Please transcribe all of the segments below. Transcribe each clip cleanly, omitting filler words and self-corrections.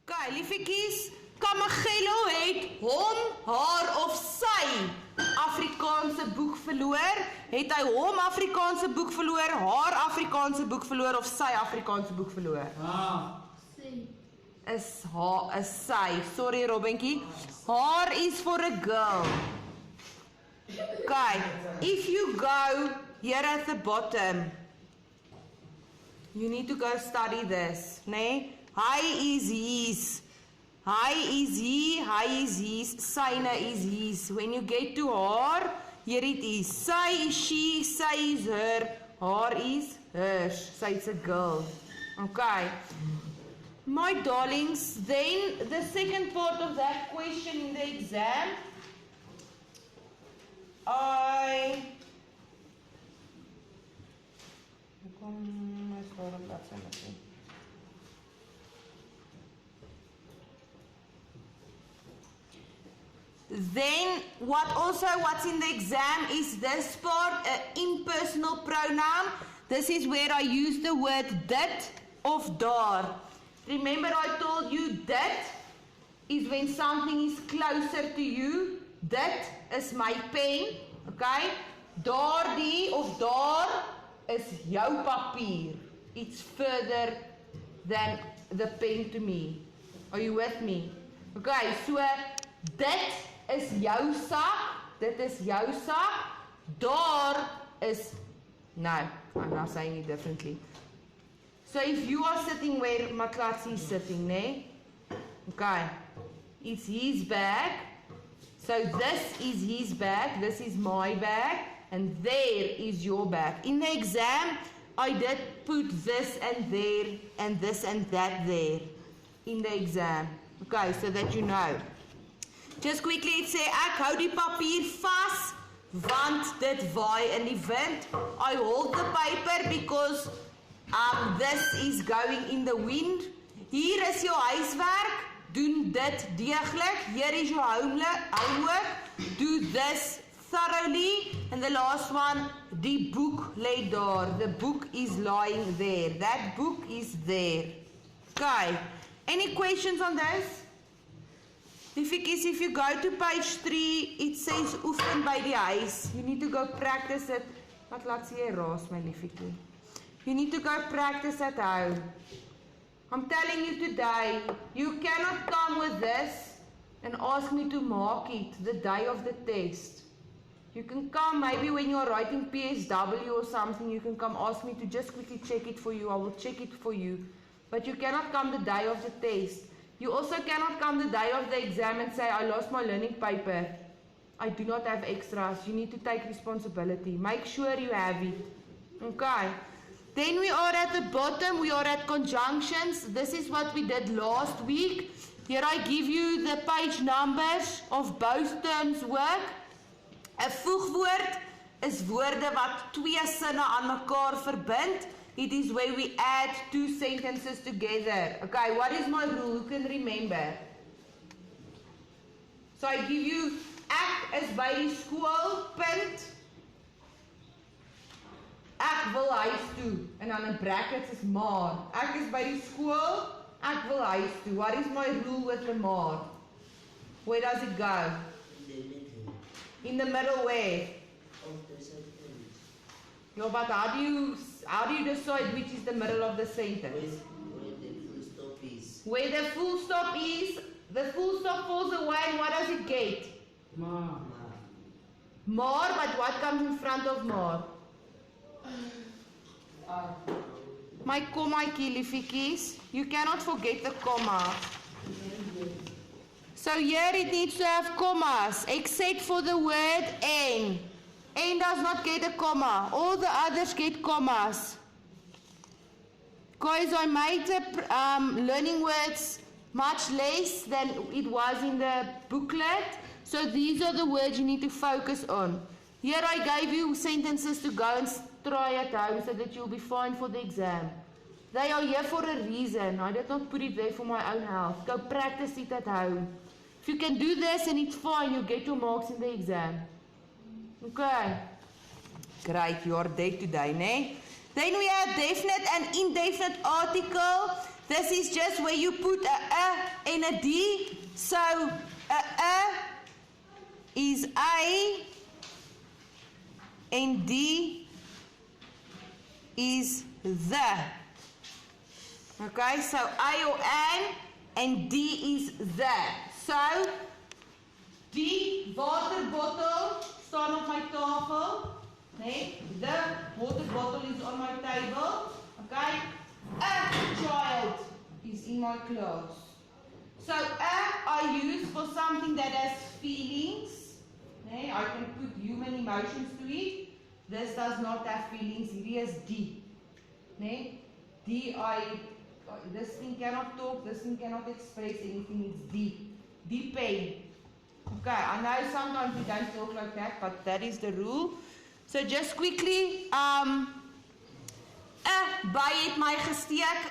Okay, liefiekies, Kamagello het hom, haar of sy Afrikaanse boek verloor. Het hy hom Afrikaanse boek verloor, haar Afrikaanse boek verloor of sy Afrikaanse boek verloor? Is sy. Sorry Robbenkie. Haar is for a girl. Okay, if you go here at the bottom, you need to go study this, nee? Hy is his. Hy is he, hy is his, syne is his. When you get to haar, here it is. Sy is she, sy is her, haar is hers. Sy is a girl. Okay. My darlings, then the second part of that question in the exam, Then what's in the exam is this part, impersonal pronoun. This is where I use the word dit of daar. Remember I told you dit is when something is closer to you. Dit is my pen, okay? Daardie of daar is jou papier. It's further than the pen to me. Are you with me? Okay, so dit is jou sak, dit is jou sak, daar is, no, I'm now saying it differently. So if you are sitting where Maklatsi is sitting, ne? Okay, it's his bag, so this is his bag, this is my bag, and there is your bag. In the exam, I did put this and there, and this and that there, in the exam. Okay, so that you know. Just quickly, it sê, ek hou die papier vas, want dit waai in die wind. I hold the paper because this is going in the wind. Hier is jou huiswerk, doen dit deeglik. Hier is jou homework, do this thoroughly. And the last one, die boek lê daar. The book is lying there. That book is there. Okay, any questions on this? If you go to page 3, it says oefen by die huis. You need to go practice it. Wat laat sê jy raas my liefiekie? You need to go practice at home. I'm telling you today, you cannot come with this and ask me to mark it the day of the test. You can come maybe when you're writing PSW or something, you can come ask me to just quickly check it for you. I will check it for you. But you cannot come the day of the test. You also cannot come the day of the exam and say, I lost my learning paper. I do not have extras. You need to take responsibility. Make sure you have it. Okay. Then we are at the bottom. We are at conjunctions. This is what we did last week. Here I give you the page numbers of both terms work. 'n voegwoord is woorde wat twee sinne aan mekaar verbind. It is where we add two sentences together. Okay, what is my rule? Who can remember? So I give you, ek is by die skool, punt. Ek wil huis toe. En dan in brackets is maar. Ek is by die skool, ek wil huis toe. What is my rule with the maar? Where does it go? In the middle where? Of the sentence. Yeah, but how do you decide which is the middle of the sentence? Where the full stop is. Where the full stop is, the full stop falls away and what does it get? Ma. Maar, but what comes in front of maar? My comma liefiekies. You cannot forget the comma. So here it needs to have commas, except for the word en. En does not get a comma. All the others get commas. Guys, I made the learning words much less than it was in the booklet. So these are the words you need to focus on. Here I gave you sentences to go and try at home so that you'll be fine for the exam. They are here for a reason. I did not put it there for my own health. Go practice it at home. If you can do this and it's fine, you'll get your marks in the exam. Okay. Great, you are dead today, ne? Then we have definite and indefinite article. This is just where you put a and a D. So a is A and D is the. Okay, so A or an and D is the. So D, water bottle, staan op my tafel. Nee, the water bottle is on my table. Okay, a child is in my class. So I use for something that has feelings. Nee, I can put human emotions to it. This does not have feelings. Here is D. Nee, D, this thing cannot talk, this thing cannot express anything. It's D. D pain. Okay, I know sometimes we don't talk like that, but that is the rule. So just quickly, by het my gesteek.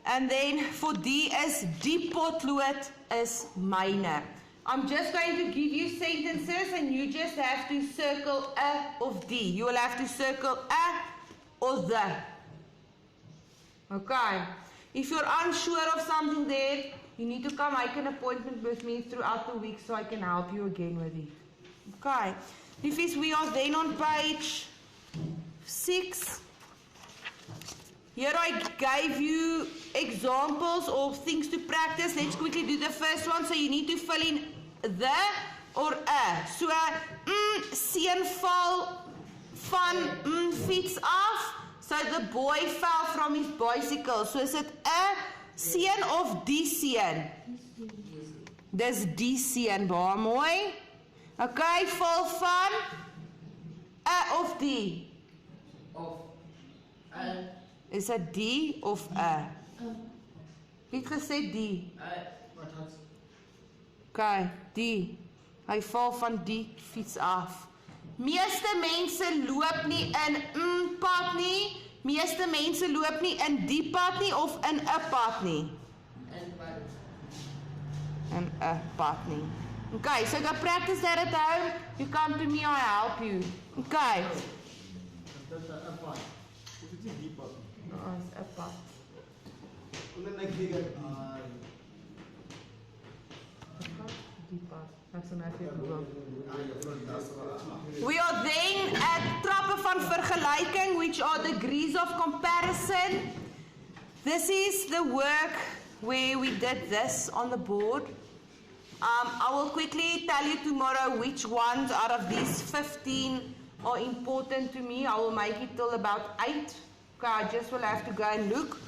And then for D is die potlood is myne. I'm just going to give you sentences and you just have to circle a of D. You will have to circle a or the. Okay. If you're unsure of something there, you need to come make an appointment with me throughout the week so I can help you again with it. Okay. If we are then on page 6. Here I gave you examples of things to practice. Let's quickly do the first one. So you need to fill in the or a. So seun val van fiets af. So the boy fell from his bicycle. So is it a seun of die seun? Dis die seun, baie mooi. Okay, val van a of die? Of Is dit die of a? Wie het gesê die? wat het? Okay, die. Hy val van die fiets af. Meeste mense loop nie in pad nie. Meeste mense loop nie in die pad nie of in 'n pad nie. In 'n pad nie. Okay, so go practice that at home. You come to me, I help you. Okay. Dat is een pad. Of het is die pad. Oh, it's 'n pad. En dan denk ik dat Die pad. Ek sal net vir Google. We are then at trappe van vergelyking, which are degrees of comparison. This is the work where we did this on the board. I will quickly tell you tomorrow which ones out of these 15 are important to me. I will make it till about 8. Okay, I just will have to go and look.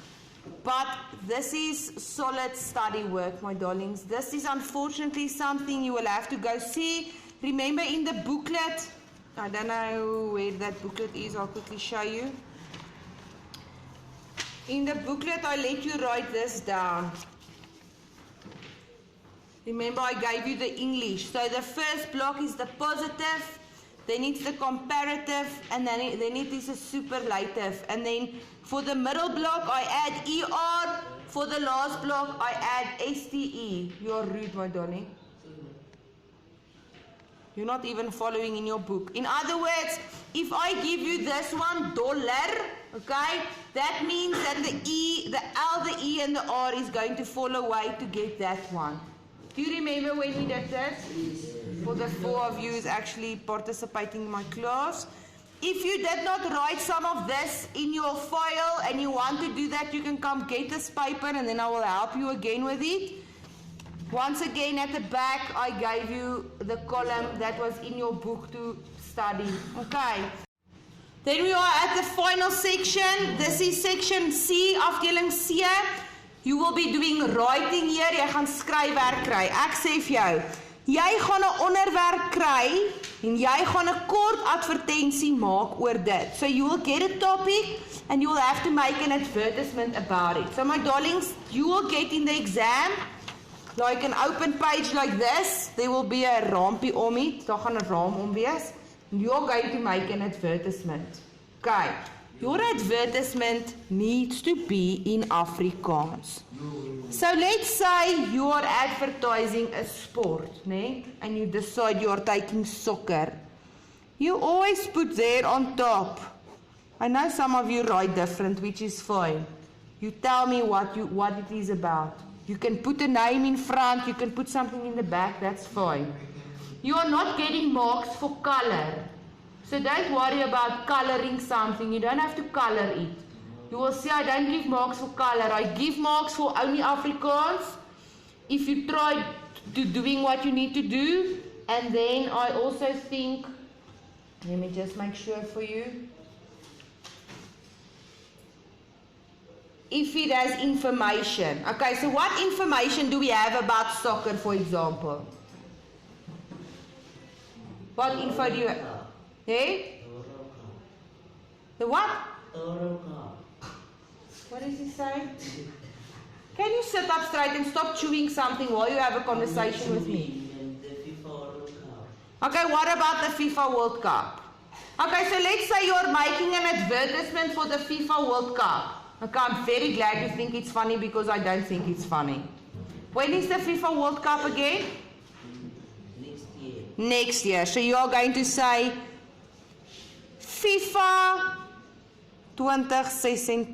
But this is solid study work, my darlings. This is unfortunately something you will have to go see. Remember in the booklet, I don't know where that booklet is, I'll quickly show you. In the booklet, I let you write this down. Remember, I gave you the English. So the first block is the positive, then it's the comparative, and then it is a superlative. And then for the middle block, I add ER. For the last block, I add STE. You're rude, my darling. You're not even following in your book. In other words, if I give you this one, dollar, okay, that means that the E, the L, the E, and the R is going to fall away to get that one. Do you remember when we did that? For the 4 of you is actually participating in my class. If you did not write some of this in your file and you want to do that, you can come get this paper and then I will help you again with it. Once again, at the back, I gave you the column that was in your book to study. Okay. Then we are at the final section. This is section C, afdeling C. You will be doing writing here. Jy gaan skryfwerk kry. Ek sê vir jou, jy gaan 'n onderwerp kry en jy gaan 'n kort advertensie maak oor dit. So you will get a topic and you will have to make an advertisement about it. So my darlings, you will get in the exam like an open page like this. There will be a raampie om it. Daar gaan 'n raam om wees. You are going to make an advertisement. Okay. Your advertisement needs to be in Afrikaans. So let's say you are advertising a sport, né? And you decide you are taking soccer. You always put there on top. I know some of you write different, which is fine. You tell me what it is about. You can put a name in front, you can put something in the back, that's fine. You are not getting marks for color. So don't worry about coloring something. You don't have to color it. You will see I don't give marks for color. I give marks for only Afrikaans. If you try to doing what you need to do. And then I also think, let me just make sure for you. If it has information. Okay, so what information do we have about soccer, for example? What info do you have? Hey? The what? What does he say? Can you sit up straight and stop chewing something while you have a conversation with me? Okay, what about the FIFA World Cup? Okay, so let's say you're making an advertisement for the FIFA World Cup. Okay, I'm very glad you think it's funny because I don't think it's funny. When is the FIFA World Cup again? Next year. So you are going to say FIFA 2026,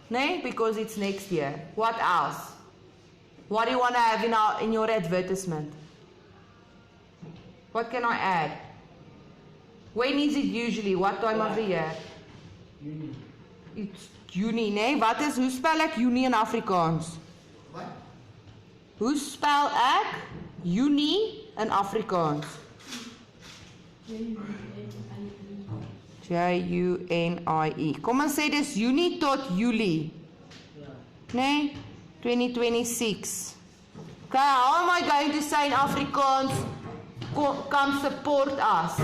nee? Because it's next year. What else? What do you want to have in your advertisement? What can I add? When is it usually? What time of the year? Juni. It's Juni, nee? Hoe spel ek Juni in Afrikaans? Wat? Hoe spel ek Juni in Afrikaans? J-U-N-I-E. Kom ons sê dis Junie tot Julie. Nee? 2026. Okay, how am I going to say in Afrikaans, come support us?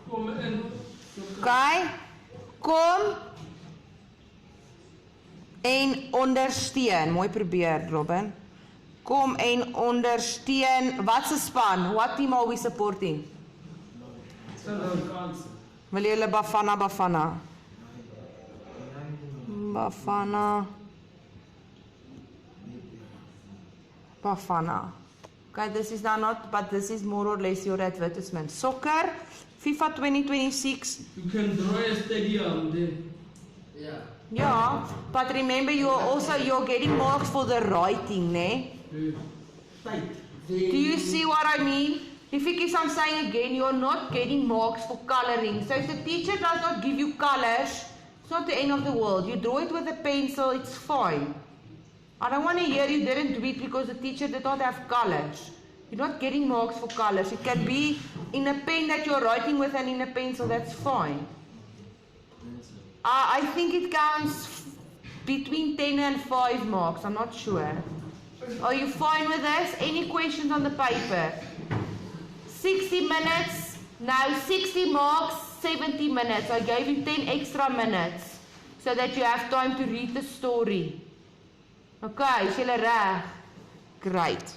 Kom in. Okay? Kom en ondersteun. Mooi probeer, Robin. Kom en ondersteun. Wat se span? What team are we supporting? Wil julle Bafana? Bafana. Okay, this is now not, but this is more or less your advertisement. Soccer, FIFA 2026. You can draw a stadium there. Yeah. Yeah, but remember you're getting marks for the writing, ne? Do you see what I mean? If you keep on saying again, you're not getting marks for coloring. So if the teacher does not give you colors, it's not the end of the world. You draw it with a pencil, it's fine. I don't want to hear you didn't do it because the teacher did not have colors. You're not getting marks for colors. It can be in a pen that you're writing with and in a pencil, that's fine. I think it counts between 10 and 5 marks. I'm not sure. Are you fine with this? Any questions on the paper? 60 minutes. Now 60 marks, 70 minutes. I gave you 10 extra minutes so that you have time to read the story. Okay, is julle reg? Great.